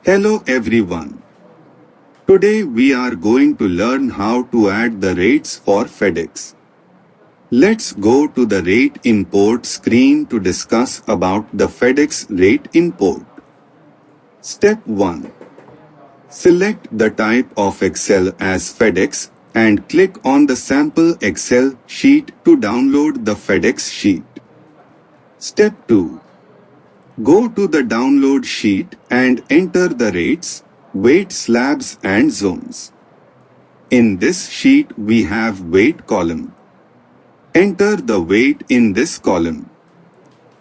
Hello everyone. Today we are going to learn how to add the rates for FedEx. Let's go to the rate import screen to discuss about the FedEx rate import. Step 1. Select the type of Excel as FedEx and click on the sample Excel sheet to download the FedEx sheet. Step 2. Go to the download sheet and enter the rates, weight slabs and zones. In this sheet we have weight column. Enter the weight in this column.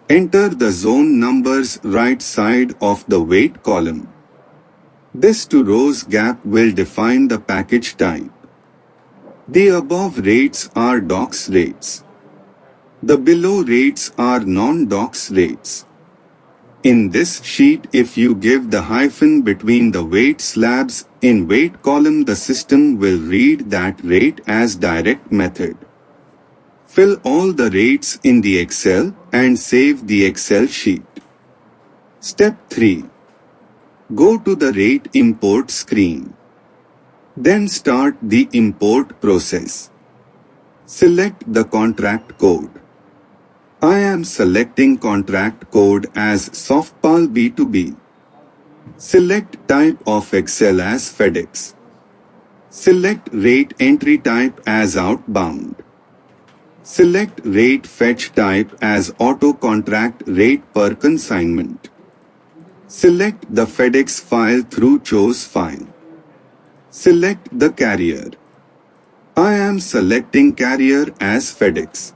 Enter the zone numbers right side of the weight column. This two rows gap will define the package type. The above rates are docs rates. The below rates are non-docs rates. In this sheet, if you give the hyphen between the weight slabs in weight column, the system will read that rate as direct method. Fill all the rates in the Excel and save the Excel sheet. Step 3. Go to the rate import screen. Then start the import process. Select the contract code. I am selecting contract code as Softpal B2B. Select type of Excel as FedEx. Select rate entry type as outbound. Select rate fetch type as auto contract rate per consignment. Select the FedEx file through choose file. Select the carrier. I am selecting carrier as FedEx.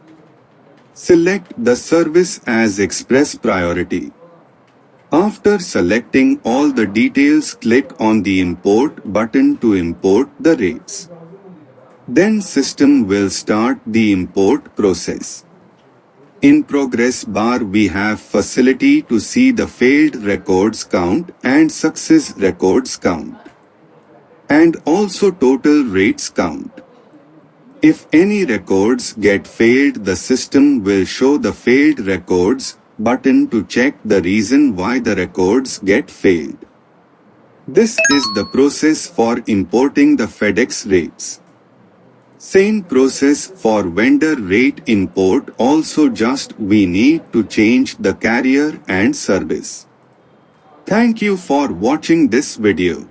Select the service as Express Priority. After selecting all the details, click on the Import button to import the rates. Then system will start the import process. In progress bar we have facility to see the failed records count and success records count. And also total rates count. If any records get failed, the system will show the failed records button to check the reason why the records get failed. This is the process for importing the FedEx rates. Same process for vendor rate import also, just we need to change the carrier and service. Thank you for watching this video.